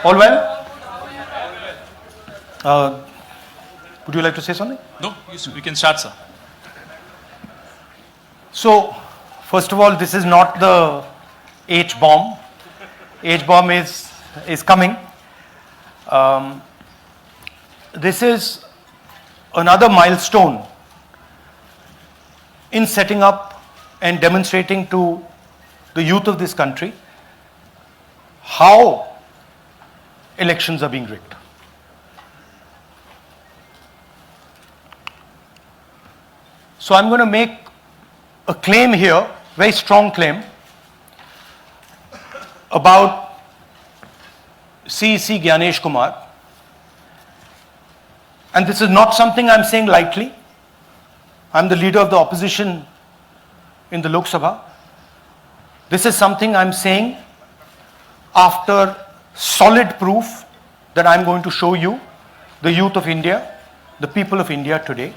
All well? Would you like to say something? No, we can start, sir. So, first of all, this is not the H-bomb. H-bomb is coming. This is another milestone in setting up and demonstrating to the youth of this country how elections are being rigged. So I'm going to make a claim here, very strong claim, about CEC Gyanesh Kumar. And this is not something I'm saying lightly. I'm the leader of the opposition in the Lok Sabha. This is something I'm saying after solid proof that I'm going to show you, the youth of India, the people of India today.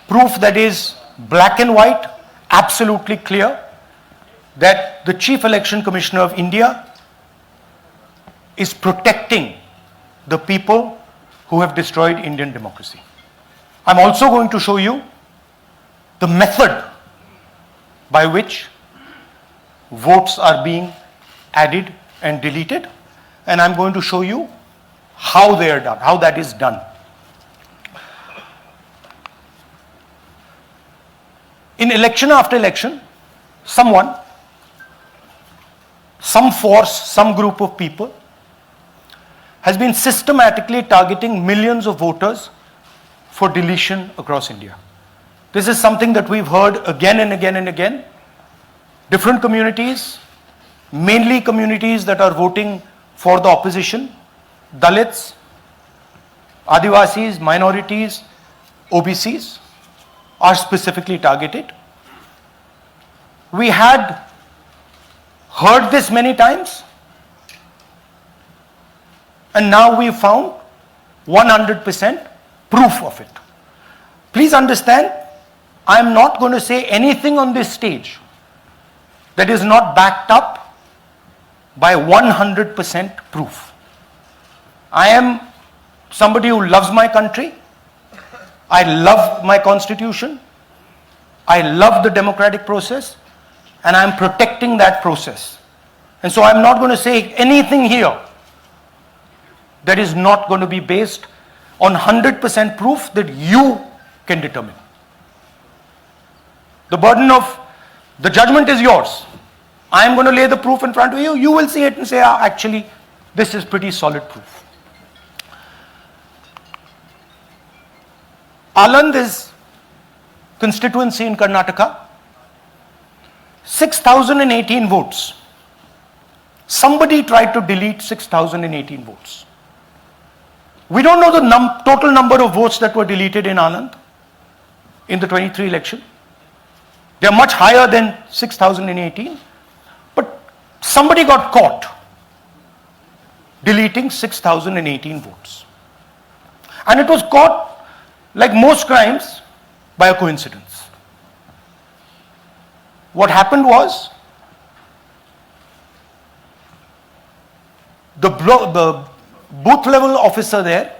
Proof that is black and white, absolutely clear, that the Chief Election Commissioner of India is protecting the people who have destroyed Indian democracy. I'm also going to show you the method by which votes are being added and deleted, and I'm going to show you how they are done, how that is done. In election after election, someone, some force, some group of people has been systematically targeting millions of voters for deletion across India. This is something that we've heard again and again and again. Different communities, mainly communities that are voting for the opposition, Dalits, Adivasis, minorities, OBCs, are specifically targeted. We had heard this many times, and now we found 100% proof of it. Please understand, I am not going to say anything on this stage that is not backed up by 100% proof. I am somebody who loves my country. I love my constitution. I love the democratic process, and I am protecting that process. And so I'm not going to say anything here that is not going to be based on 100% proof that you can determine. The burden of the judgment is yours. I am going to lay the proof in front of you. You will see it and say, actually, this is pretty solid proof. Aland is constituency in Karnataka. 6,018 votes. Somebody tried to delete 6,018 votes. We don't know the total number of votes that were deleted in Anand in the 23 election. They are much higher than 6,018. But somebody got caught deleting 6,018 votes. And it was caught, like most crimes, by a coincidence. What happened was, the booth level officer there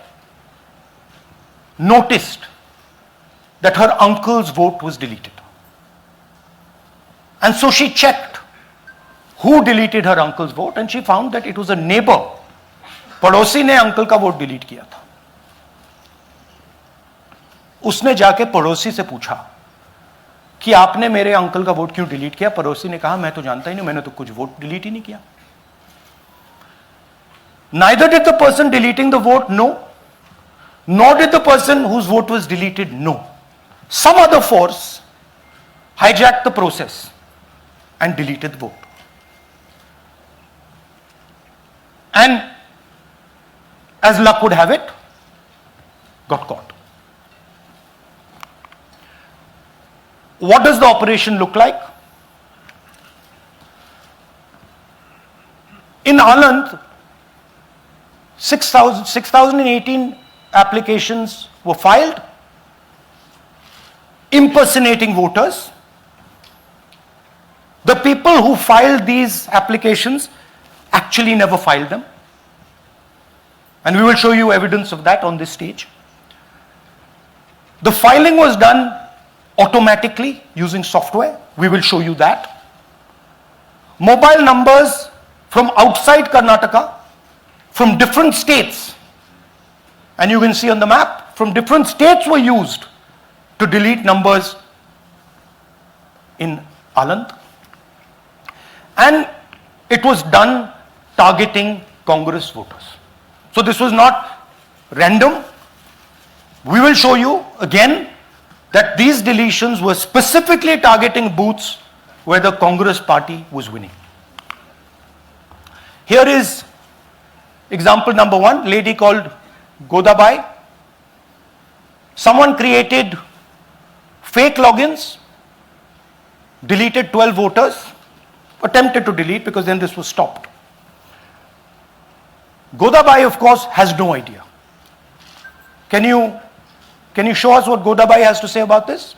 noticed that her uncle's vote was deleted. And so she checked who deleted her uncle's vote, and she found that it was a neighbor. पड़ोसी ने uncle का vote delete किया था. उसने जाके पड़ोसी से पूछा कि आपने मेरे अंकल का वोट क्यों डिलीट किया. पड़ोसी ने कहा, मैं तो जानता ही नहीं, मैंने तो कुछ वोट डिलीट ही नहीं किया. Neither did the person deleting the vote know, nor did the person whose vote was deleted know. Some other force hijacked the process and deleted the vote. And as luck would have it, got caught. What does the operation look like? In Anand, 6,018 applications were filed, impersonating voters. The people who filed these applications actually never filed them. And we will show you evidence of that on this stage. The filing was done automatically using software. We will show you that. Mobile numbers from outside Karnataka, from different states, and you can see on the map, from different states were used to delete numbers in Aland. And it was done targeting Congress voters. So this was not random. We will show you again that these deletions were specifically targeting booths where the Congress party was winning. Here is example number 1, lady called Godabai. Someone created fake logins, deleted 12 voters, attempted to delete because then this was stopped. Godabai, of course, has no idea. Can you show us what Godabai has to say about this?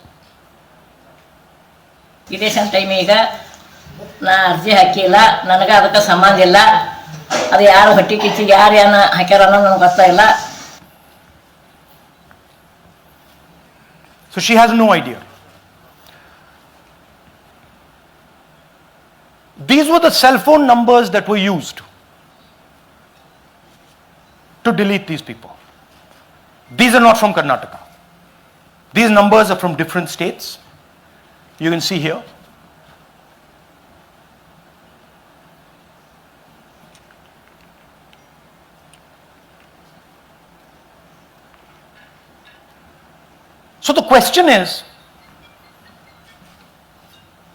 Election time ಈಗ ನಾ ಅರ್ಜಿ ಹಾಕಿಲ್ಲ, ನನಗೆ ಅದಕ್ಕೆ ಸಂಬಂಧ ಇಲ್ಲ, ಅದು ಯಾರು ಹೊಟ್ಟಿ ಕಿಚ್ಚಿಗೆ ಯಾರು ಏನು ಹಾಕ್ಯಾರ ಅನ್ನೋದು ನನಗೆ ಗೊತ್ತಾಗಿಲ್ಲ. So she has no idea. These were the cell phone numbers that were used to delete these people. These are not from Karnataka. These numbers are from different states. You can see here. So the question is,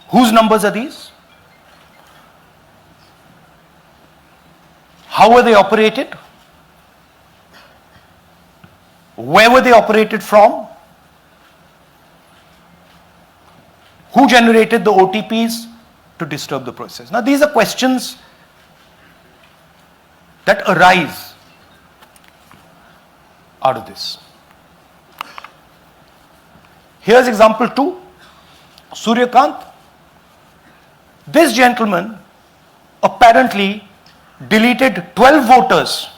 whose numbers are these? How were they operated? Where were they operated from? Who generated the OTPs to disturb the process? Now these are questions that arise out of this. Here's example 2, Suryakant. This gentleman apparently deleted 12 voters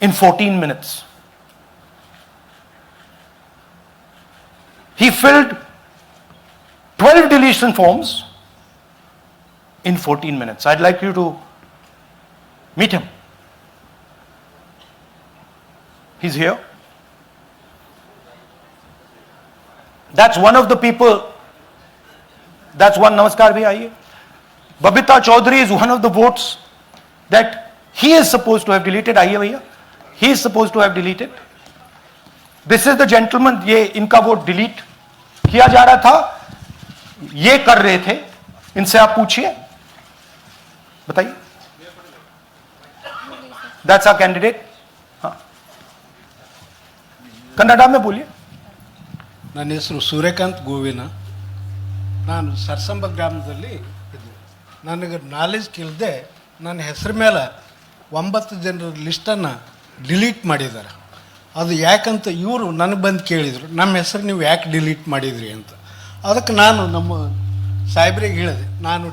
in 14 minutes. He filled 12 deletion forms in 14 minutes. I'd like you to meet him. He's here. That's one of the people. That's one. Namaskar bhi aiye. Babita Chaudhary is one of the votes that he is supposed to have deleted. Aiye bhaiya. He is supposed to have deleted. This is the gentleman. ये इनका vote delete किया जा रहा था, ये कर रहे थे. इनसे आप पूछिए, बताइए. That's our candidate. हाँ, कन्नड़ा में बोलिए. ನನ್ನ ಹೆಸರು ಸೂರ್ಯಕಾಂತ್ ಗೋವಿನ. ನಾನು ಸರ್ಸಂಬ ಗ್ರಾಮದಲ್ಲಿ ಇದ್ದೆ. ನನಗೆ ನಾಲೆಜ್ ಕೇಳದೆ ನನ್ನ ಹೆಸರು ಮೇಲೆ 9 ಜನರ ಲಿಸ್ಟನ್ನು ಡಿಲೀಟ್ ಮಾಡಿದ್ದಾರೆ. ಅದು ಯಾಕಂತ ಇವರು ನನಗೆ ಬಂದು ಕೇಳಿದರು, ನಮ್ಮ ಹೆಸರು ನೀವು ಯಾಕೆ ಡಿಲೀಟ್ ಮಾಡಿದ್ರಿ ಅಂತ. ಅದಕ್ಕೆ ನಾನು ನಮ್ಮ ಸಾಹೇಬ್ರಿಗೆ ಹೇಳಿದೆ, ನಾನು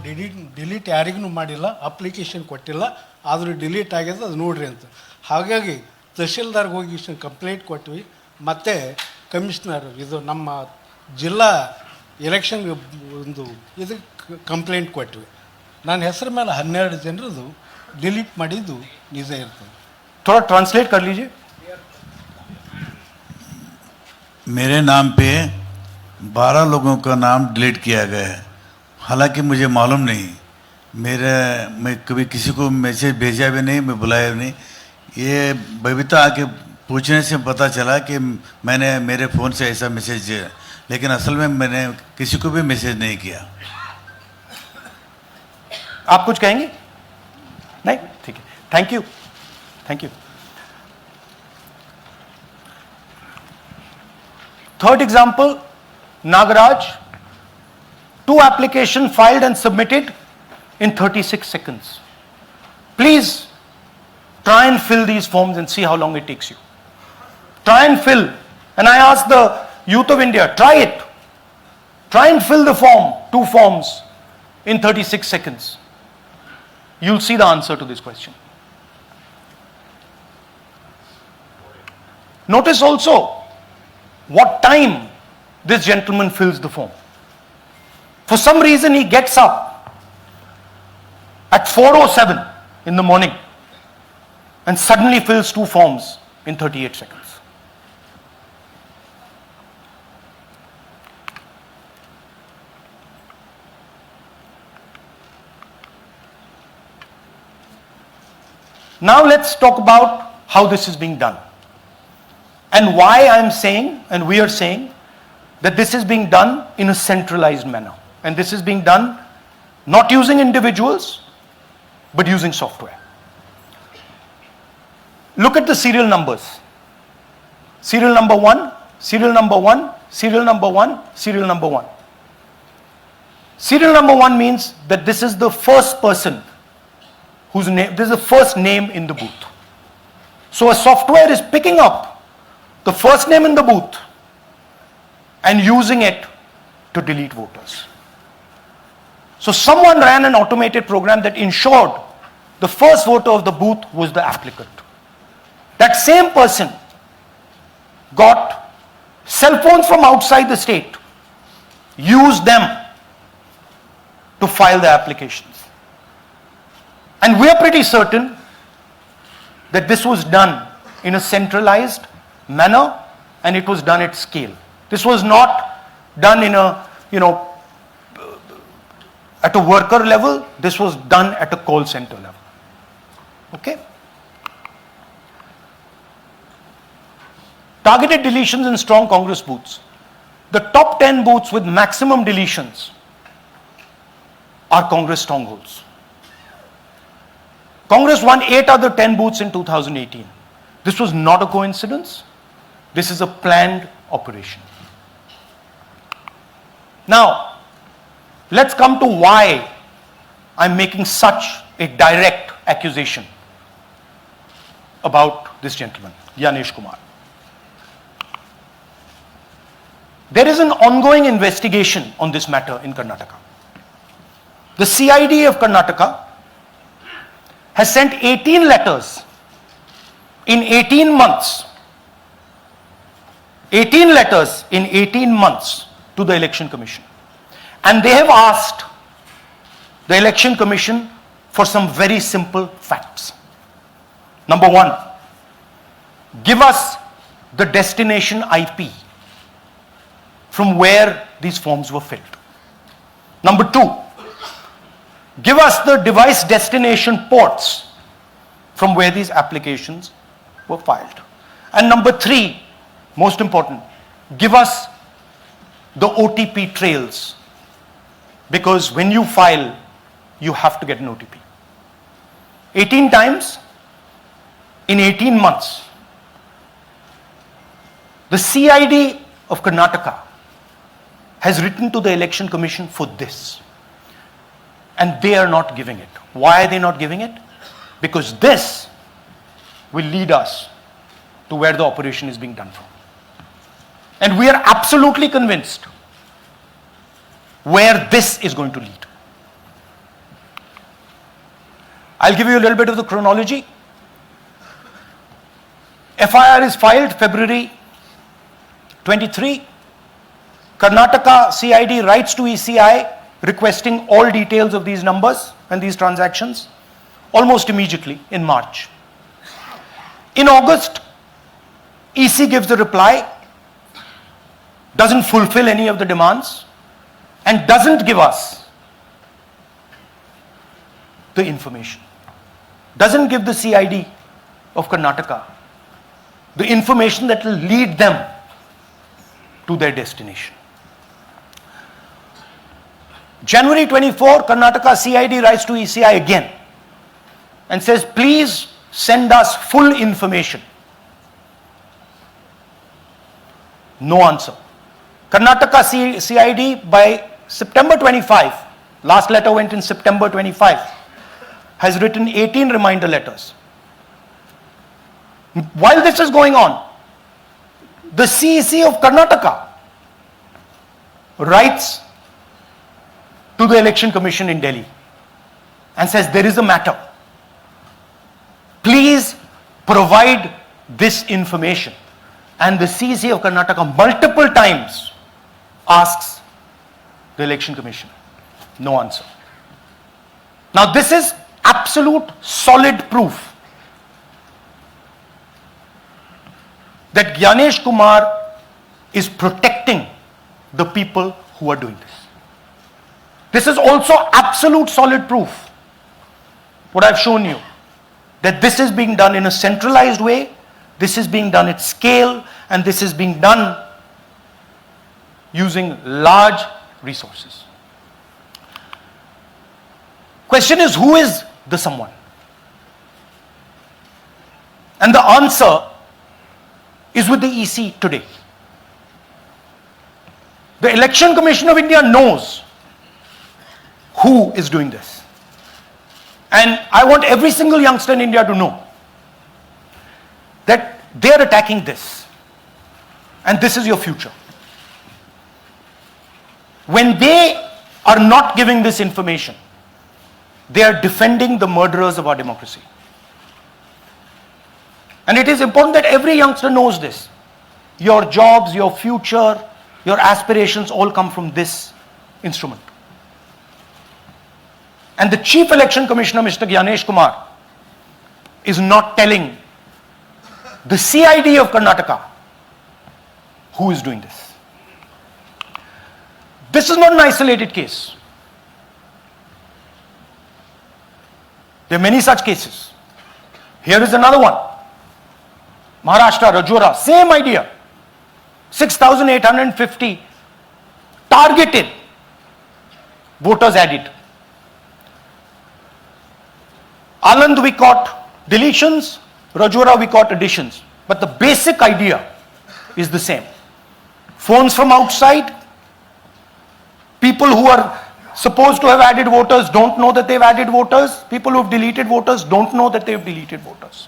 ಡಿಲೀಟ್ ಯಾರಿಗೂ ಮಾಡಿಲ್ಲ, ಅಪ್ಲಿಕೇಶನ್ ಕೊಟ್ಟಿಲ್ಲ, ಆದರೂ ಡಿಲೀಟ್ ಆಗ್ಯದ, ಅದು ನೋಡ್ರಿ ಅಂತ. ಹಾಗಾಗಿ ತಹಶೀಲ್ದಾರ್ಗೆ ಹೋಗಿ ಕಂಪ್ಲೇಂಟ್ ಕೊಟ್ವಿ. ಮತ್ತು ಕಮಿಷ್ನರ್ ಇದು ನಮ್ಮ ಜಿಲ್ಲಾ ಎಲೆಕ್ಷನ್ ಒಂದು ಇದಕ್ಕೆ ಕಂಪ್ಲೇಂಟ್ ಕೊಟ್ವಿ. ನನ್ನ ಹೆಸರು ಮೇಲೆ 12 ಜನರದು ಡಿಲೀಟ್ ಮಾಡಿದ್ದು ನಿಜ ಇರ್ತದೆ. थोड़ा ट्रांसलेट कर लीजिए. मेरे नाम पे 12 लोगों का नाम डिलीट किया गया है, हालांकि मुझे मालूम नहीं. मैं कभी किसी को मैसेज भेजा भी नहीं, मैं बुलाया भी नहीं. ये बबीता आके पूछने से पता चला कि मैंने मेरे फ़ोन से ऐसा मैसेज दिया, लेकिन असल में मैंने किसी को भी मैसेज नहीं किया. आप कुछ कहेंगे? नहीं, ठीक है. Thank you. Thank you. Third example, Nagaraj. 2 applications filed and submitted in 36 seconds. Please try and fill these forms and see how long it takes you. Try and fill. And I ask the youth of India, try it. Try and fill the form, 2 forms in 36 seconds. you'll see the answer to this question. Notice also what time this gentleman fills the form. For some reason he gets up at 4:07 in the morning and suddenly fills 2 forms in 38 seconds. Now let's talk about how this is being done and why I'm saying and we are saying that this is being done in a centralized manner, and this is being done not using individuals but using software. Look at the serial numbers. Serial number 1, serial number 1, serial number 1, serial number 1. Serial number 1 means that this is the first person whose name, this is the first name in the booth. So a software is picking up the first name in the booth and using it to delete voters. So someone ran an automated program that ensured the first voter of the booth was the applicant. That same person got cell phones from outside the state, used them to file the applications. And we are pretty certain that this was done in a centralized manner and it was done at scale. This was not done in a, at a worker level. This was done at a call center level. Okay? Targeted deletions in strong Congress booths. The top 10 booths with maximum deletions are Congress strongholds. Congress won 8 other 10 booths in 2018. This was not a coincidence. This is a planned operation. Now, let's come to why I'm making such a direct accusation about this gentleman, Gyanesh Kumar. There is an ongoing investigation on this matter in Karnataka. The CID of Karnataka has sent 18 letters in 18 months. 18 letters in 18 months to the Election Commission. And they have asked the Election Commission for some very simple facts. Number 1, give us the destination IP from where these forms were filled. Number 2, give us the device destination ports from where these applications were filed. And number 3, most important, give us the OTP trails, because when you file, you have to get an OTP. 18 times in 18 months. The CID of Karnataka has written to the Election Commission for this. And they are not giving it. Why are they not giving it? Because this will lead us to where the operation is being done from. And we are absolutely convinced where this is going to lead. I'll give you a little bit of the chronology. FIR is filed February 23. Karnataka CID writes to ECI requesting all details of these numbers and these transactions almost immediately in March. In August, EC gives the reply, doesn't fulfill any of the demands, and doesn't give us the information. Doesn't give the CID of Karnataka the information that will lead them to their destination. January 24, Karnataka CID writes to ECI again and says, please send us full information. No answer. Karnataka CID by September 25, last letter went in September 25, has written 18 reminder letters. While this is going on, the CEC of Karnataka writes to the Election Commission in Delhi and says there is a matter, please provide this information. And the CC of Karnataka multiple times asks the Election Commission. No answer. Now this is absolute solid proof that Gyanesh Kumar is protecting the people who are doing this. This is also absolute solid proof, what I've shown you, that this is being done in a centralized way, this is being done at scale, and this is being done using large resources. Question is, who is the someone? And the answer is with the EC today. The Election Commission of India knows who is doing this. And I want every single youngster in India to know that they are attacking this. And this is your future. When they are not giving this information, they are defending the murderers of our democracy. And it is important that every youngster knows this. Your jobs, your future, your aspirations all come from this instrument. And the Chief Election Commissioner, Mr. Gyanesh Kumar, is not telling the CID of Karnataka who is doing this. This is not an isolated case. There are many such cases. Here is another one. Maharashtra, Rajora, same idea. 6,850 targeted voters added. Anand we caught deletions, Rajora we caught additions. But the basic idea is the same. Phones from outside, people who are supposed to have added voters don't know that they've added voters. People who have deleted voters don't know that they've deleted voters.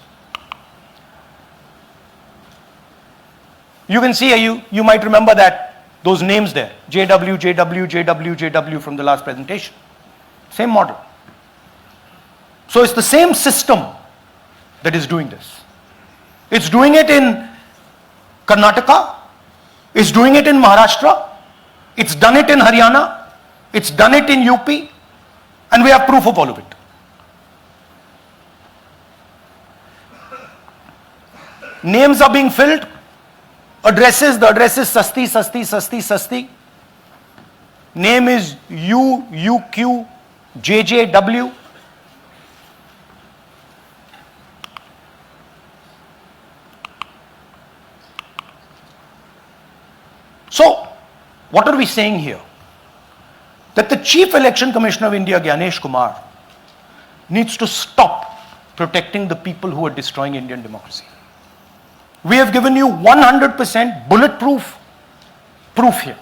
You can see, you might remember that, those names there. JW, JW, JW, JW from the last presentation. Same model. So it's the same system that is doing this. It's doing it in Karnataka. It's doing it in Maharashtra. It's done it in Haryana. It's done it in UP. And we have proof of all of it. Names are being filled. Addresses, the address is Sasti, Sasti, Sasti, Sasti. Name is UQ, JJW. So, what are we saying here? That the Chief Election Commissioner of India, Gyanesh Kumar, needs to stop protecting the people who are destroying Indian democracy. We have given you 100% bulletproof proof here.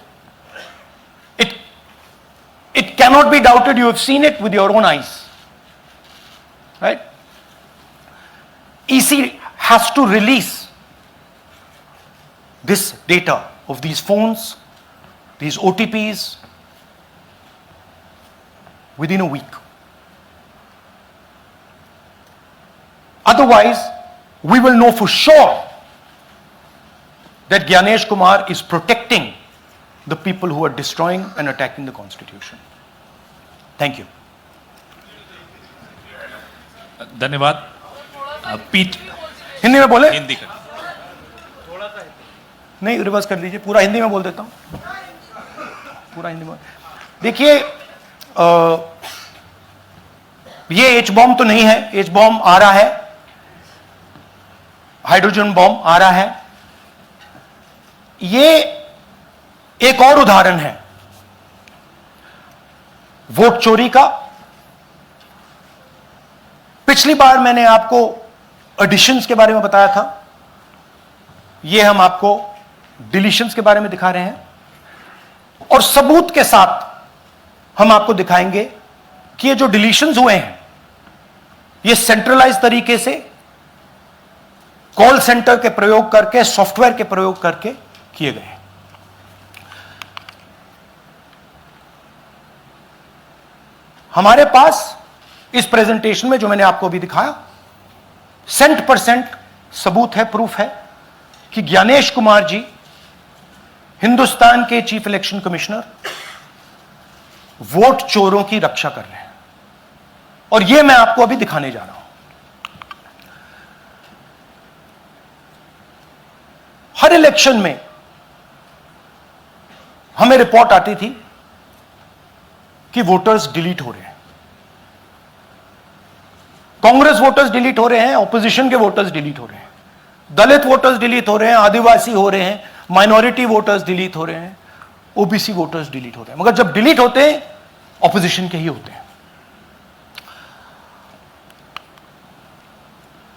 It cannot be doubted. You have seen it with your own eyes. Right? EC has to release this data of these phones, these OTPs, within a week. Otherwise, we will know for sure that Gyanesh Kumar is protecting the people who are destroying and attacking the constitution. Thank you. धन्यवाद पीठ हिंदी में बोले? हिंदी का नहीं, reverse कर दीजिए, पूरा हिंदी में बोल देता हूं, पूरा हिंदी में. देखिए, ये एच बॉम्ब तो नहीं है. एच बॉम्ब आ रहा है, हाइड्रोजन बॉम्ब आ रहा है. ये एक और उदाहरण है वोट चोरी का. पिछली बार मैंने आपको एडिशंस के बारे में बताया था. ये हम आपको डिलीशंस के बारे में दिखा रहे हैं, और सबूत के साथ हम आपको दिखाएंगे कि ये जो डिलीशंस हुए हैं ये सेंट्रलाइज तरीके से कॉल सेंटर के प्रयोग करके, सॉफ्टवेयर के प्रयोग करके किए गए हैं. हमारे पास इस प्रेजेंटेशन में जो मैंने आपको अभी दिखाया 100% सबूत है, प्रूफ है कि ज्ञानेश कुमार जी हिंदुस्तान के चीफ इलेक्शन कमिश्नर वोट चोरों की रक्षा कर रहे हैं, और यह मैं आपको अभी दिखाने जा रहा हूं। हर इलेक्शन में हमें रिपोर्ट आती थी कि वोटर्स डिलीट हो रहे हैं, कांग्रेस वोटर्स डिलीट हो रहे हैं, ऑपोजिशन के वोटर्स डिलीट हो रहे हैं, दलित वोटर्स डिलीट हो रहे हैं, आदिवासी हो रहे हैं, माइनॉरिटी वोटर्स डिलीट हो रहे हैं, ओबीसी वोटर्स डिलीट हो रहे हैं। मगर जब डिलीट होते हैं ऑपोजिशन के ही होते हैं।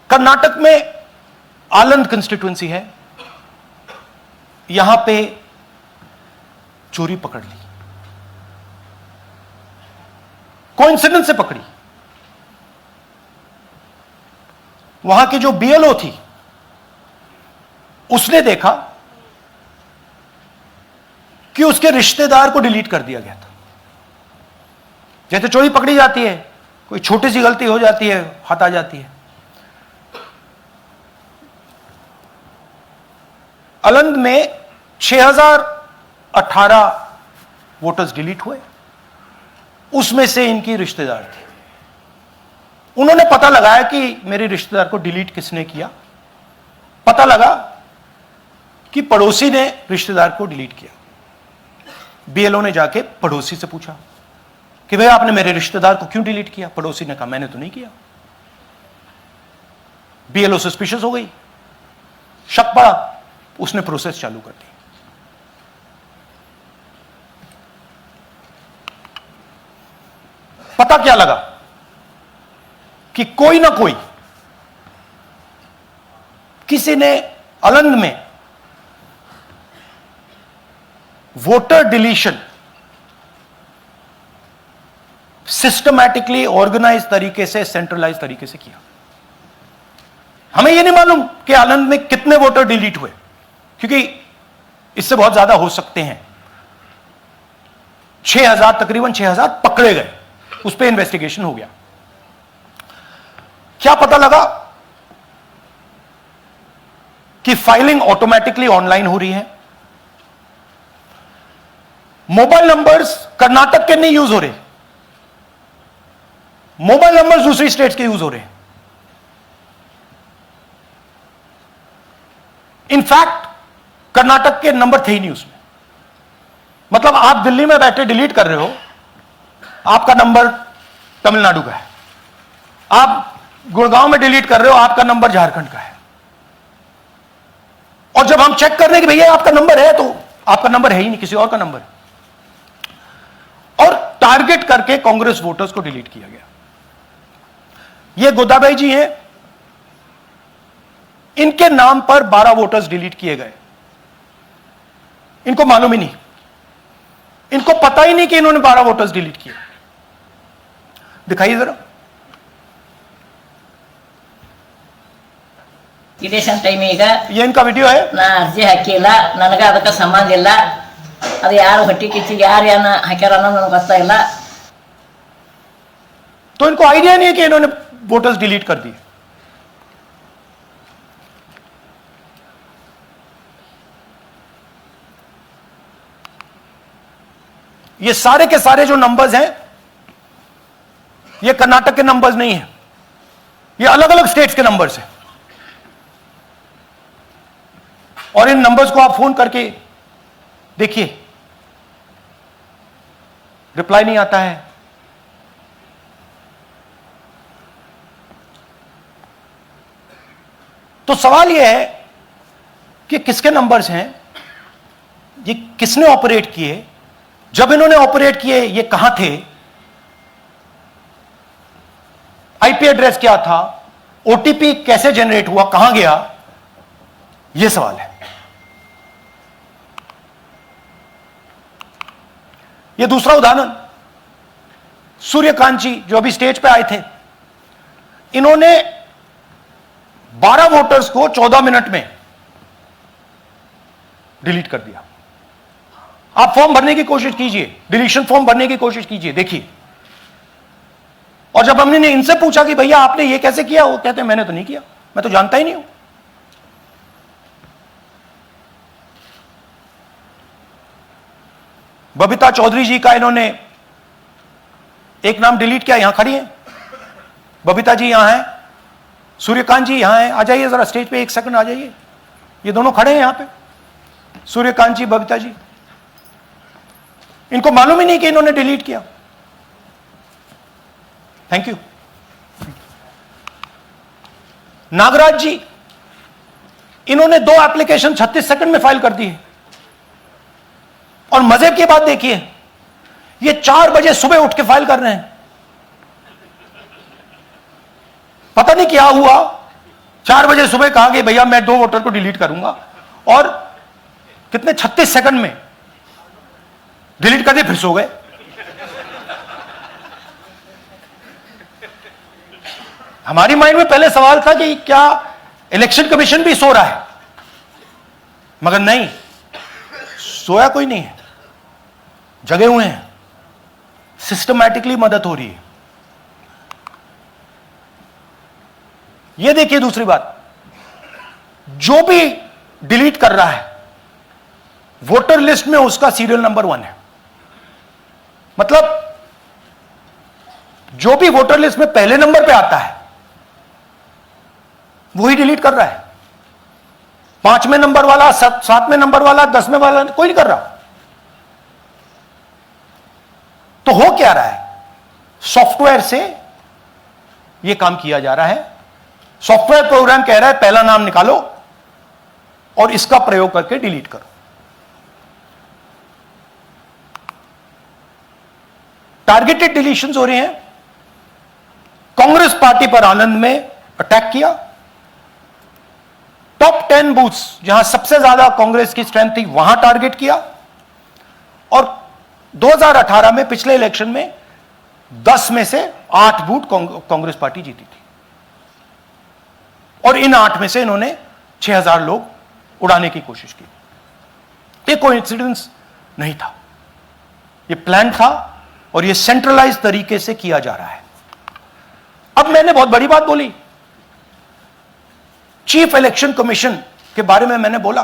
कर्नाटक में आलंद कंस्टिट्यूएंसी है, यहां पे चोरी पकड़ ली, कोइंसिडेंस से पकड़ी। वहां की जो बीएलओ थी उसने देखा कि उसके रिश्तेदार को डिलीट कर दिया गया था। जैसे चोरी पकड़ी जाती है, कोई छोटी सी गलती हो जाती है, हाथ आ जाती है। आलंद में 6018 वोटर्स डिलीट हुए, उसमें से इनकी रिश्तेदार थे। उन्होंने पता लगाया कि मेरे रिश्तेदार को डिलीट किसने किया। पता लगा कि पड़ोसी ने रिश्तेदार को डिलीट किया। बीएलओ ने जाके पड़ोसी से पूछा कि भाई आपने मेरे रिश्तेदार को क्यों डिलीट किया। पड़ोसी ने कहा मैंने तो नहीं किया। बीएलओ सस्पिशियस हो गई, शक पड़ा, उसने प्रोसेस चालू कर दी। पता क्या लगा कि कोई ना कोई, किसी ने आलंद में वोटर डिलीशन सिस्टमैटिकली ऑर्गेनाइज तरीके से, सेंट्रलाइज तरीके से किया। हमें यह नहीं मालूम कि आलंद में कितने वोटर डिलीट हुए, क्योंकि इससे बहुत ज्यादा हो सकते हैं। 6000, तकरीबन 6000 पकड़े गए, उस पर इन्वेस्टिगेशन हो गया। क्या पता लगा कि फाइलिंग ऑटोमेटिकली ऑनलाइन हो रही है। मोबाइल नंबर्स कर्नाटक के नहीं यूज हो रहे, मोबाइल नंबर्स दूसरी स्टेट्स के यूज हो रहे हैं। इनफैक्ट कर्नाटक के नंबर थे ही नहीं उसमें। मतलब आप दिल्ली में बैठे डिलीट कर रहे हो, आपका नंबर तमिलनाडु का है। आप गुड़गांव में डिलीट कर रहे हो, आपका नंबर झारखंड का है। और जब हम चेक कर रहे हैं कि भैया आपका नंबर है, तो आपका नंबर है ही नहीं, किसी और का नंबर है। और टारगेट करके कांग्रेस वोटर्स को डिलीट किया गया। ये गोदाबाई जी हैं, इनके नाम पर 12 वोटर्स डिलीट किए गए। इनको मालूम ही नहीं, इनको पता ही नहीं कि इन्होंने 12 वोटर्स डिलीट किए। दिखाइए जरा। ಇಲೆಕ್ಷನ್ ಟೈಮ್ ಈಗ ये इनका वीडियो है। ನಾ ಅರ್ಜಿ ಹಾಕಿಲ್ಲ, ನನಗೆ ಅದಕ್ಕೆ ಸಂಬಂಧ ಇಲ್ಲ। ಅದು ಯಾರು ಹೊಟ್ಟಿ ಕಿಚ್ಚಿಗೆ ಯಾರು ಏನ ಹಾಕ್ಯಾರ ಅನ್ನೋದು ನನಗೆ ಗೊತ್ತಾಗಿಲ್ಲ। तो इनको आइडिया नहीं है कि इन्होंने वोटर्स डिलीट कर दिए। ये सारे के सारे जो नंबर्स हैं, ये कर्नाटक के नंबर्स नहीं हैं, ये अलग अलग स्टेट्स के नंबर्स हैं। और इन नंबर्स को आप फोन करके देखिए, रिप्लाई नहीं आता है। तो सवाल यह है कि किसके नंबर्स हैं, ये किसने ऑपरेट किए, जब इन्होंने ऑपरेट किए ये कहां थे, आईपी एड्रेस क्या था, ओटीपी कैसे जनरेट हुआ, कहां गया, यह सवाल है। यह दूसरा उदाहरण, सूर्यकांत जी जो अभी स्टेज पे आए थे, इन्होंने 12 वोटर्स को 14 मिनट में डिलीट कर दिया। आप फॉर्म भरने की कोशिश कीजिए, डिलीशन फॉर्म भरने की कोशिश कीजिए, देखिए और जब हमने इनसे पूछा कि भैया आपने ये कैसे किया, वो कहते हैं मैंने तो नहीं किया, मैं तो जानता ही नहीं हूं। बबीता चौधरी जी का इन्होंने एक नाम डिलीट किया, यहां खड़ी है बबीता जी, यहां है सूर्यकांत जी, यहां है, आ जाइए जरा स्टेज पे, एक सेकंड आ जाइए, ये दोनों खड़े हैं यहां पे, सूर्यकांत जी, बबीता जी। इनको मालूम ही नहीं कि इन्होंने डिलीट किया। Thank you. नागराज जी, इन्होंने 2 एप्लीकेशन 36 सेकंड में फाइल कर दी है। और मजे की बात देखिए, ये 4 बजे सुबह उठ के फाइल कर रहे हैं। पता नहीं क्या हुआ, 4 बजे सुबह कहा कि भैया मैं 2 वोटर को डिलीट करूंगा, और कितने 36 सेकंड में डिलीट कर दिए, फिर सो गए। हमारी माइंड में पहले सवाल था कि क्या इलेक्शन कमीशन भी सो रहा है, मगर नहीं, सोया कोई नहीं है, जगे हुए हैं, सिस्टमैटिकली मदद हो रही है। यह देखिए दूसरी बात, जो भी डिलीट कर रहा है वोटर लिस्ट में उसका सीरियल नंबर 1 है। मतलब जो भी वोटर लिस्ट में पहले नंबर पे आता है वही डिलीट कर रहा है। 5वें नंबर वाला, 7वें नंबर वाला, 10वें वाला कोई नहीं कर रहा। तो हो क्या रहा है, सॉफ्टवेयर से यह काम किया जा रहा है। सॉफ्टवेयर प्रोग्राम कह रहा है पहला नाम निकालो और इसका प्रयोग करके डिलीट करो। टारगेटेड डिलीशंस हो रहे हैं। कांग्रेस पार्टी पर आनंद में अटैक किया। टॉप 10 बूथ्स जहां सबसे ज्यादा कांग्रेस की स्ट्रेंथ थी वहां टारगेट किया। और 2018 में पिछले इलेक्शन में 10 में से 8 बूथ कांग्रेस पार्टी जीती थी, और इन 8 में से इन्होंने 6000 लोग उड़ाने की कोशिश की। ये कोइंसिडेंस नहीं था, ये प्लान था, और ये सेंट्रलाइज तरीके से किया जा रहा है। अब मैंने बहुत बड़ी बात बोली, चीफ इलेक्शन कमीशन के बारे में मैंने बोला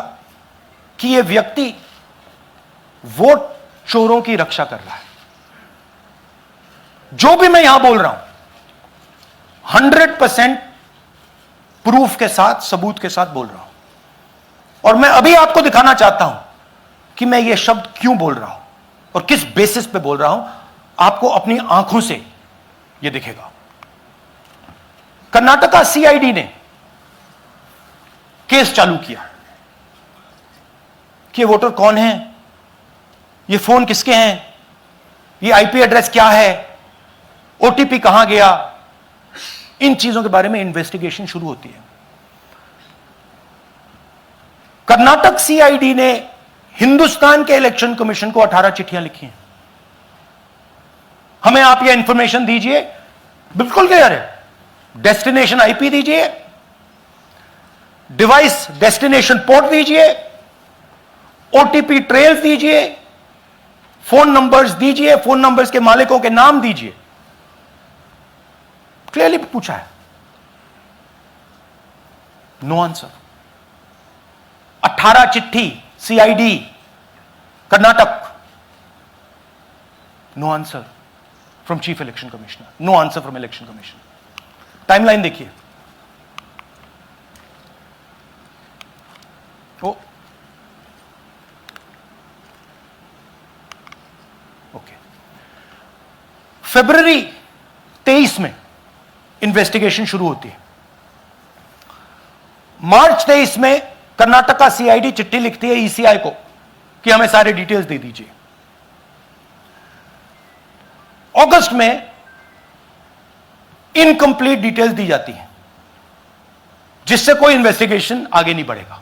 कि यह व्यक्ति वोट चोरों की रक्षा कर रहा है। जो भी मैं यहां बोल रहा हूं 100% प्रूफ के साथ, सबूत के साथ बोल रहा हूं। और मैं अभी आपको दिखाना चाहता हूं कि मैं ये शब्द क्यों बोल रहा हूं और किस बेसिस पे बोल रहा हूं। आपको अपनी आंखों से यह दिखेगा। कर्नाटका सीआईडी ने केस चालू किया कि ये वोटर कौन है, ये फोन किसके हैं, ये आईपी एड्रेस क्या है, ओटीपी कहां गया, इन चीजों के बारे में इन्वेस्टिगेशन शुरू होती है। कर्नाटक सीआईडी ने हिंदुस्तान के इलेक्शन कमीशन को 18 चिट्ठियां लिखी हैं। हमें आप ये इंफॉर्मेशन दीजिए, बिल्कुल क्लियर है, डेस्टिनेशन आईपी दीजिए, डिवाइस डेस्टिनेशन पोर्ट दीजिए, ओटीपी ट्रेल्स दीजिए, फोन नंबर्स दीजिए, फोन नंबर्स के मालिकों के नाम दीजिए। क्लियरली पूछा है, नो आंसर। 18 चिट्ठी CID Karnataka, no answer from chief election commissioner, no answer from election commission. Timeline देखिए, ओके, फरवरी 23 में इन्वेस्टिगेशन शुरू होती है। मार्च 23 में कर्नाटक का सीआईडी चिट्ठी लिखती है ईसीआई को कि हमें सारे डिटेल्स दे दीजिए। अगस्त में इनकंप्लीट डिटेल्स दी जाती हैं, जिससे कोई इन्वेस्टिगेशन आगे नहीं बढ़ेगा।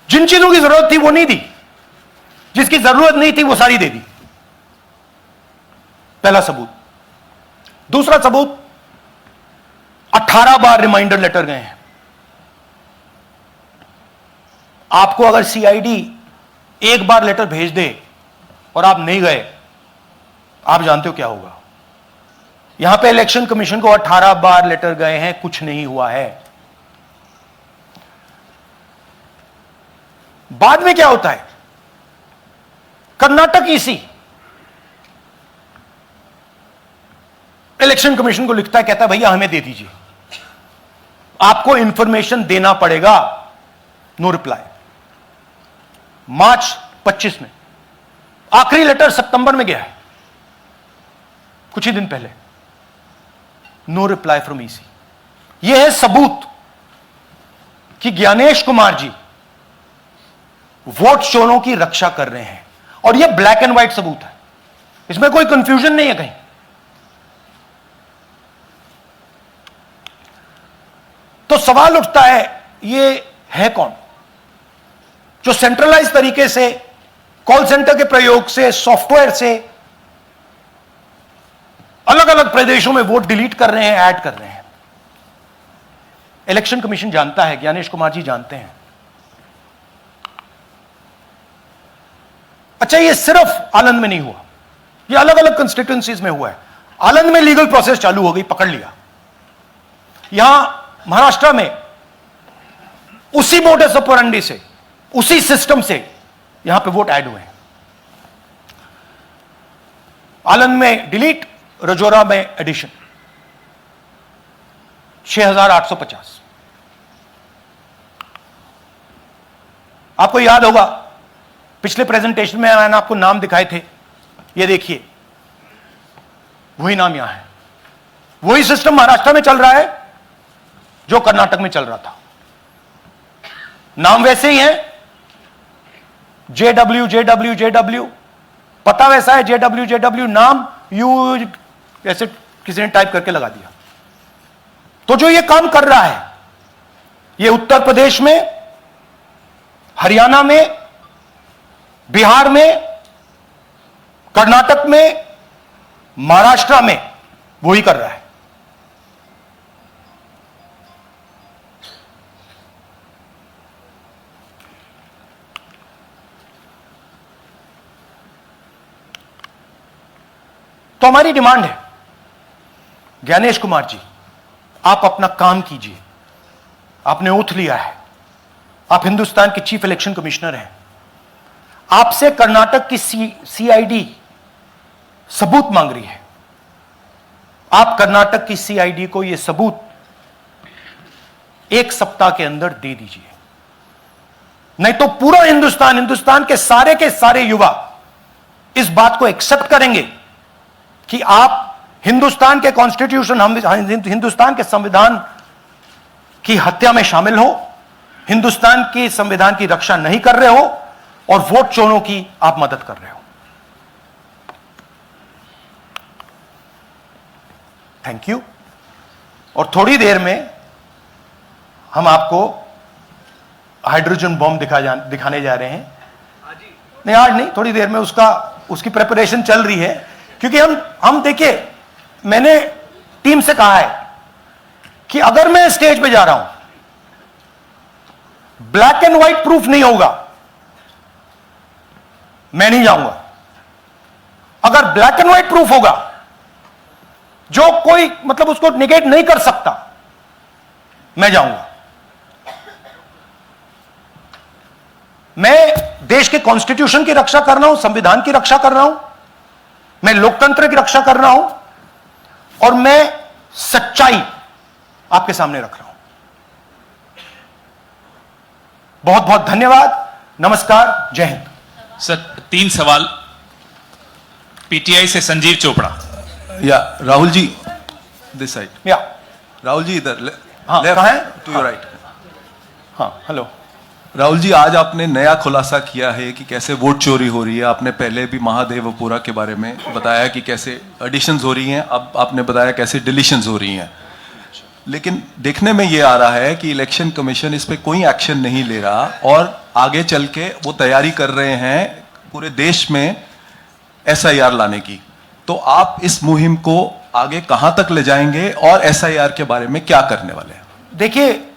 जिन चीजों की जरूरत थी वो नहीं दी, जिसकी जरूरत नहीं थी वो सारी दे दी। पहला सबूत। दूसरा सबूत, 18 बार रिमाइंडर लेटर गए हैं। आपको अगर सीआईडी एक बार लेटर भेज दे और आप नहीं गए, आप जानते हो क्या होगा। यहां पे इलेक्शन कमीशन को 18 बार लेटर गए हैं, कुछ नहीं हुआ है। बाद में क्या होता है, कर्नाटक ईसी इलेक्शन कमीशन को लिखता है, कहता है भैया हमें दे दीजिए, आपको इंफॉर्मेशन देना पड़ेगा। No reply. मार्च 25 में आखिरी लेटर सितंबर में गया है, कुछ ही दिन पहले। No reply from EC. यह है सबूत कि ज्ञानेश कुमार जी वोट चोरों की रक्षा कर रहे हैं, और यह ब्लैक एंड व्हाइट सबूत है, इसमें कोई कंफ्यूजन नहीं है कहीं। तो सवाल उठता है, ये है कौन जो सेंट्रलाइज तरीके से कॉल सेंटर के प्रयोग से, सॉफ्टवेयर से अलग अलग प्रदेशों में वोट डिलीट कर रहे हैं, ऐड कर रहे हैं। इलेक्शन कमीशन जानता है, ज्ञानेश कुमार जी जानते हैं। अच्छा, ये सिर्फ आनंद में नहीं हुआ, ये अलग अलग कंस्टिट्यूएंसीज में हुआ है। आनंद में लीगल प्रोसेस चालू हो गई, पकड़ लिया। यहां महाराष्ट्र में उसी मोडस ऑपरेंडी से, उसी सिस्टम से यहां पे वोट ऐड हुए हैं। आनंद में डिलीट, रजौरा में एडिशन, 6850। आपको याद होगा पिछले प्रेजेंटेशन में मैंने आपको नाम दिखाए थे, ये देखिए वही नाम यहां है। वही सिस्टम महाराष्ट्र में चल रहा है जो कर्नाटक में चल रहा था। नाम वैसे ही है, JW JW JW, पता वैसा है JW JW, नाम यू ऐसे किसी ने टाइप करके लगा दिया। तो जो ये काम कर रहा है, ये उत्तर प्रदेश में, हरियाणा में, बिहार में, कर्नाटक में, महाराष्ट्र में वही कर रहा है। तो हमारी डिमांड है, ज्ञानेश कुमार जी, आप अपना काम कीजिए। आपने ओथ लिया है, आप हिंदुस्तान के चीफ इलेक्शन कमिश्नर हैं। आपसे कर्नाटक की सीआईडी सबूत मांग रही है। आप कर्नाटक की सीआईडी को यह सबूत 1 सप्ताह के अंदर दे दीजिए, नहीं तो पूरा हिंदुस्तान के सारे युवा इस बात को एक्सेप्ट करेंगे कि आप हिंदुस्तान के कॉन्स्टिट्यूशन, हिंदुस्तान के संविधान की हत्या में शामिल हो, हिंदुस्तान के संविधान की रक्षा नहीं कर रहे हो, और वोट चोरों की आप मदद कर रहे हो। Thank you. और थोड़ी देर में हम आपको हाइड्रोजन बॉम्ब दिखाने जा रहे हैं। नहीं, आज नहीं, थोड़ी देर में उसकी प्रिपरेशन चल रही है। क्योंकि हम देखिए, मैंने टीम से कहा है कि अगर मैं स्टेज पे जा रहा हूं, ब्लैक एंड व्हाइट प्रूफ नहीं होगा, मैं नहीं जाऊंगा। अगर ब्लैक एंड व्हाइट प्रूफ होगा, जो कोई मतलब उसको निगेट नहीं कर सकता, मैं जाऊंगा। मैं देश के कॉन्स्टिट्यूशन की रक्षा कर रहा हूं, संविधान की रक्षा कर रहा हूं, मैं लोकतंत्र की रक्षा कर रहा हूं, और मैं सच्चाई आपके सामने रख रहा हूं। बहुत बहुत धन्यवाद, नमस्कार, जय हिंद। सर 3 सवाल। पीटीआई से संजीव चोपड़ा। या राहुल जी, दिस साइड। या राहुल जी इधर, हाँ, कहाँ है? To your right. हाँ, हेलो। राहुल जी, आज आपने नया खुलासा किया है कि कैसे वोट चोरी हो रही है। आपने पहले भी महादेवपुरा के बारे में बताया कि कैसे एडिशंस हो रही हैं, अब आपने बताया कैसे डिलीशंस हो रही हैं। लेकिन देखने में ये आ रहा है कि इलेक्शन कमीशन इस पे कोई एक्शन नहीं ले रहा, और आगे चल के वो तैयारी कर रहे हैं पूरे देश में SIR लाने की। तो आप इस मुहिम को आगे कहां तक ले जाएंगे, और SIR के बारे में क्या करने वाले हैं? देखिए,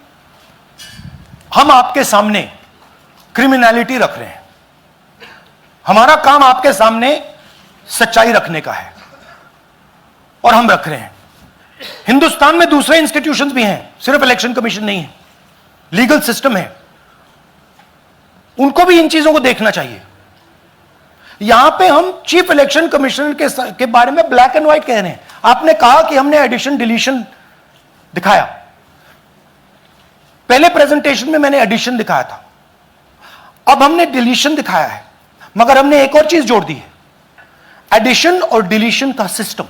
हम आपके सामने क्रिमिनलिटी रख रहे हैं। हमारा काम आपके सामने सच्चाई रखने का है, और हम रख रहे हैं। हिंदुस्तान में दूसरे इंस्टीट्यूशंस भी हैं, सिर्फ इलेक्शन कमीशन नहीं है, लीगल सिस्टम है, उनको भी इन चीजों को देखना चाहिए। यहां पे हम चीफ इलेक्शन कमिश्नर के बारे में ब्लैक एंड व्हाइट कह रहे हैं। आपने कहा कि हमने एडिशन डिलीशन दिखाया, पहले प्रेजेंटेशन में मैंने एडिशन दिखाया था, अब हमने डिलीशन दिखाया है, मगर हमने एक और चीज जोड़ दी है, एडिशन और डिलीशन का सिस्टम,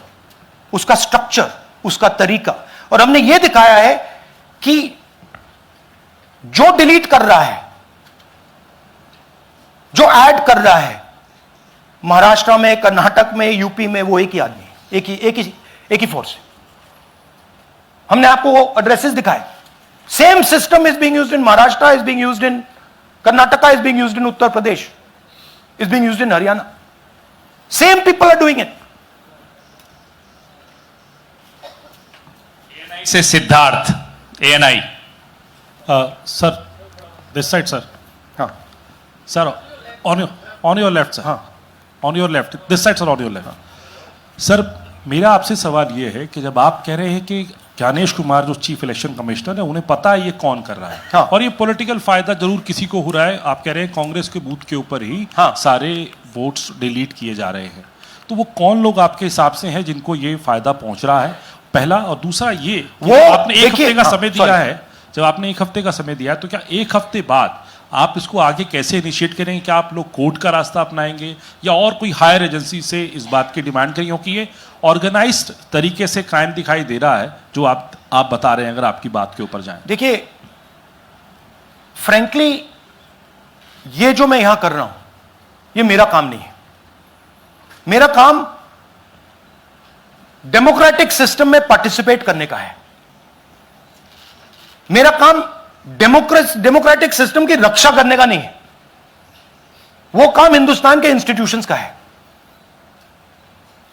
उसका स्ट्रक्चर, उसका तरीका। और हमने यह दिखाया है कि जो डिलीट कर रहा है, जो ऐड कर रहा है, महाराष्ट्र में, कर्नाटक में, यूपी में, वो एक ही आदमी है, एक ही फोर्स है। हमने आपको वो एड्रेसेस दिखाए। Same system is being used in Maharashtra, is being used in Karnataka, is being used in Uttar Pradesh, is being used in Haryana. Same people are doing it. Say Siddharth, ANI। Sir, this side, sir. हाँ Sir, on your left, sir. हाँ On your left. This side, sir, on your left. Sir, मेरा आपसे सवाल ये है कि जब आप कह रहे हैं कि ज्ञानेश कुमार जो चीफ इलेक्शन कमिश्नर है, उन्हें पता है ये कौन कर रहा है, हाँ। और ये पॉलिटिकल फायदा जरूर किसी को हो रहा है। आप कह रहे हैं कांग्रेस के बूथ के ऊपर ही हाँ। सारे वोट्स डिलीट किए जा रहे हैं, तो वो कौन लोग आपके हिसाब से हैं जिनको ये फायदा पहुंच रहा है, पहला। और दूसरा ये कि वो आपने एक देखिए, हफ्ते का हाँ, समय दिया sorry। है, जब आपने एक हफ्ते का समय दिया है, तो क्या एक हफ्ते बाद आप इसको आगे कैसे इनिशिएट करेंगे? क्या आप लोग कोर्ट का रास्ता अपनाएंगे या और कोई हायर एजेंसी से इस बात की डिमांड करेंगे? क्योंकि ये ऑर्गेनाइज्ड तरीके से क्राइम दिखाई दे रहा है जो आप बता रहे हैं, अगर आपकी बात के ऊपर जाएं। देखिए, फ्रैंकली ये जो मैं यहां कर रहा हूं, ये मेरा काम नहीं है। मेरा काम डेमोक्रेटिक सिस्टम में पार्टिसिपेट करने का है। मेरा काम डेमोक्रेटिक सिस्टम की रक्षा करने का नहीं है। वो काम हिंदुस्तान के इंस्टीट्यूशंस का है।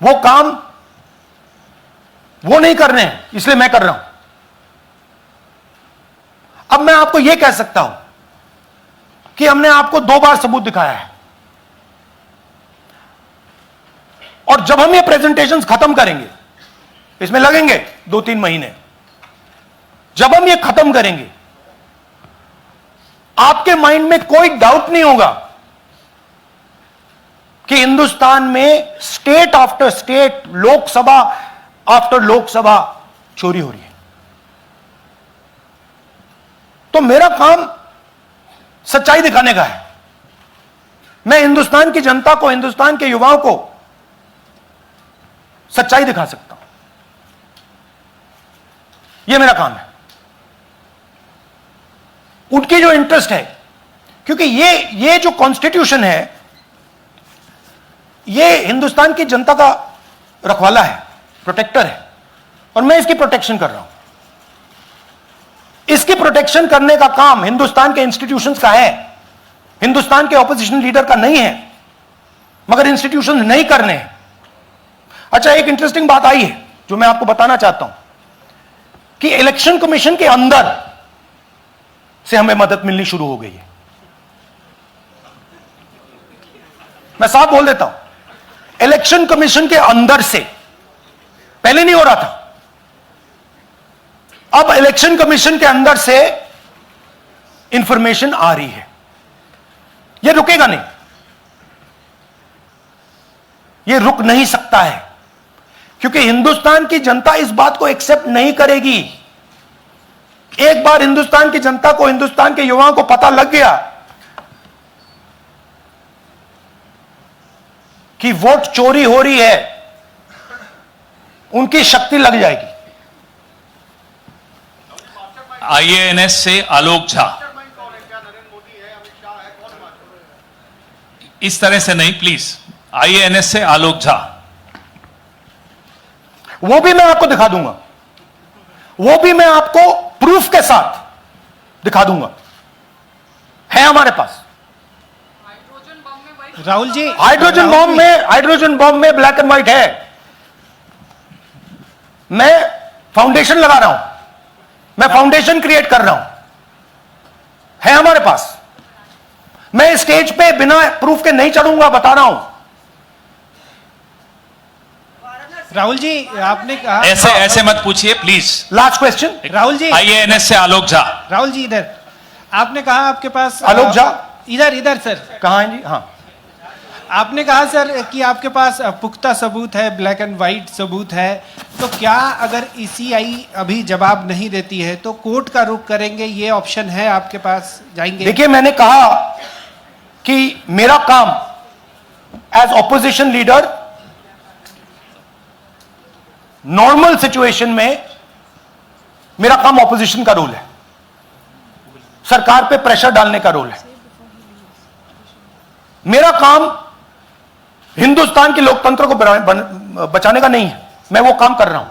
वो काम वो नहीं कर रहे हैं, इसलिए मैं कर रहा हूं। अब मैं आपको यह कह सकता हूं कि हमने आपको 2 बार सबूत दिखाया है, और जब हम ये प्रेजेंटेशंस खत्म करेंगे, इसमें लगेंगे 2-3 महीने, जब हम ये खत्म करेंगे, आपके माइंड में कोई डाउट नहीं होगा कि हिंदुस्तान में state after state, Lok Sabha after Lok Sabha चोरी हो रही है। तो मेरा काम सच्चाई दिखाने का है। मैं हिंदुस्तान की जनता को, हिंदुस्तान के युवाओं को सच्चाई दिखा सकता हूं। यह मेरा काम है। उनकी जो इंटरेस्ट है, क्योंकि ये जो कॉन्स्टिट्यूशन है, ये हिंदुस्तान की जनता का रखवाला है, प्रोटेक्टर है, और मैं इसकी प्रोटेक्शन कर रहा हूं। इसकी प्रोटेक्शन करने का काम हिंदुस्तान के इंस्टीट्यूशंस का है, हिंदुस्तान के ऑपोजिशन लीडर का नहीं है, मगर इंस्टीट्यूशंस नहीं करने हैं। अच्छा, एक इंटरेस्टिंग बात आई है जो मैं आपको बताना चाहता हूं कि इलेक्शन कमीशन के अंदर से हमें मदद मिलनी शुरू हो गई है। मैं साफ बोल देता हूं, इलेक्शन कमीशन के अंदर से, पहले नहीं हो रहा था, अब इलेक्शन कमीशन के अंदर से इंफॉर्मेशन आ रही है। यह रुकेगा नहीं, यह रुक नहीं सकता है, क्योंकि हिंदुस्तान की जनता इस बात को एक्सेप्ट नहीं करेगी। एक बार हिंदुस्तान की जनता को, हिंदुस्तान के युवाओं को पता लग गया कि वोट चोरी हो रही है, उनकी शक्ति लग जाएगी। IANS से आलोक झा। इस तरह से नहीं प्लीज। IANS से आलोक झा। वो भी मैं आपको दिखा दूंगा, वो भी मैं आपको प्रूफ के साथ दिखा दूंगा, है हमारे पास। राहुल जी, हाइड्रोजन बॉम्ब में ब्लैक एंड व्हाइट है। मैं फाउंडेशन लगा रहा हूं, मैं फाउंडेशन क्रिएट कर रहा हूं, है हमारे पास। मैं स्टेज पे बिना प्रूफ के नहीं चढ़ूंगा, बता रहा हूं। राहुल जी आपने कहा, ऐसे ऐसे मत पूछिए please. Last question. Rahul ji, IANS से आलोक झा। राहुल जी इधर, आपने कहा आपके पास आलोक झा इधर इधर सर, कहाँ हैं जी? हाँ, आपने कहा सर कि आपके पास पुख्ता सबूत है, ब्लैक एंड वाइट सबूत है, तो क्या अगर ईसीआई अभी जवाब नहीं देती है तो कोर्ट का रुख करेंगे, ये ऑप्शन है आपके पास, जाएंगे? देखिए मैंने कहा कि मेरा काम as opposition leader normal situation में मेरा काम ऑपोजिशन का रोल है, सरकार पे प्रेशर डालने का रोल है। मेरा काम हिंदुस्तान के लोकतंत्र को बचाने का नहीं है। मैं वो काम कर रहा हूं,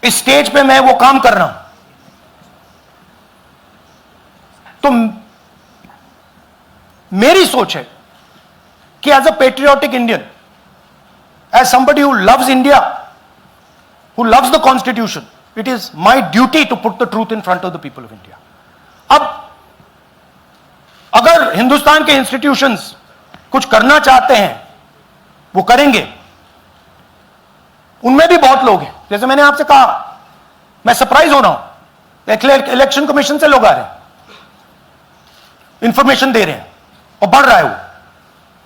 इस स्टेज पे मैं वो काम कर रहा हूं। तो मेरी सोच है कि as a patriotic Indian, as somebody who loves India, who loves the constitution, it is my duty to put the truth in front of the people of India. अब अगर हिंदुस्तान के इंस्टीट्यूशंस कुछ करना चाहते हैं वो करेंगे, उनमें भी बहुत लोग हैं। जैसे मैंने आपसे कहा, मैं सरप्राइज हो रहा हूं, इलेक्शन कमीशन से लोग आ रहे हैं, इंफॉर्मेशन दे रहे हैं और बढ़ रहा है वो।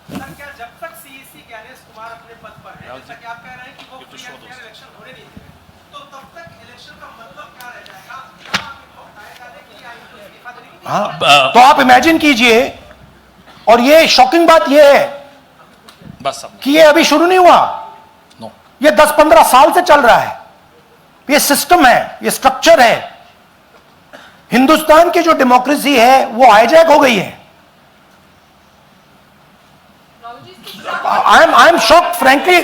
क्या जब तक सीईसी ज्ञानेश कुमार अपने पद पर है, जैसा कि आप कह रहे हैं कि वो फ्री एंड फेयर इलेक्शन होने नहीं देंगे, तो तब तक इलेक्शन का मतलब क्या रह जाएगा? क्या आपको बताएगा कि आई को इस्तीफा देने की? हाँ, तो आप इमेजिन कीजिए, और ये शॉकिंग बात ये है बस अब कि ये अभी शुरू नहीं हुआ, नो। ये 10-15 साल से चल रहा है। ये सिस्टम है, ये स्ट्रक्चर है। हिंदुस्तान की जो डेमोक्रेसी है वो हाईजैक हो गई है। I am shocked frankly.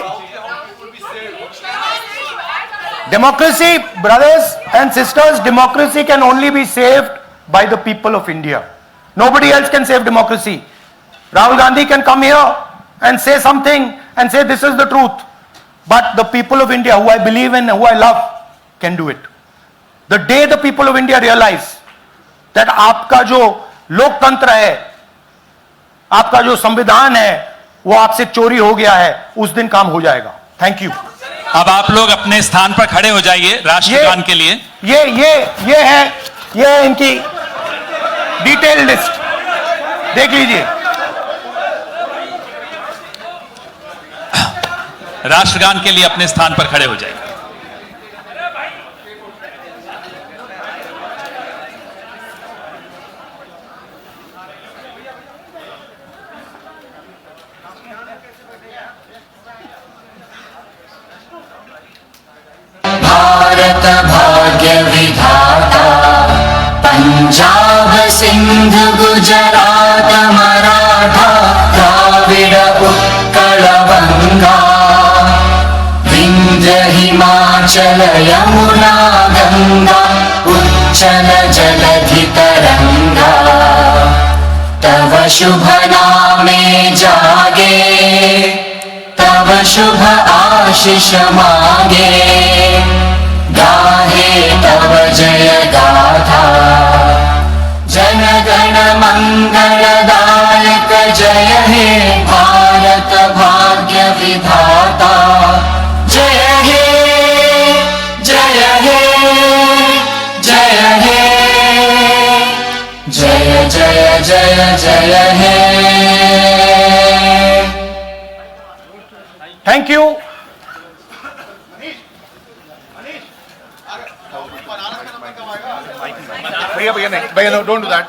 Democracy, brothers and sisters, democracy can only be saved by the people of India. Nobody else can save democracy. Rahul Gandhi can come here and say something and say this is the truth. But the people of India, who I believe in, who I love, can do it. The day the people of India realize that आपका जो लोकतंत्र है, आपका जो संविधान है, वो आपसे चोरी हो गया है, उस दिन काम हो जाएगा। Thank you. अब आप लोग अपने स्थान पर खड़े हो जाइए राष्ट्रगान के लिए। ये है इनकी डिटेल लिस्ट, देख लीजिए। राष्ट्रगान के लिए अपने स्थान पर खड़े हो जाइए। भारत भाग्य विधाता, पंजाब सिंध गुजरात मराठा, द्राविड उत्कल बंगा, विंध्य हिमाचल यमुना गंगा, उच्चल जलधि तरंगा, तव शुभ नामे जागे, तव शुभ आशीष मांगे, गाहे तव जय गाथा, जन गण मंगलदायक जय हे भारत भाग्य विधाता, जय हे जय हे जय हे जय जय जय जय हे। Thank you. भैया नहीं, भैया डोंट डू दैट।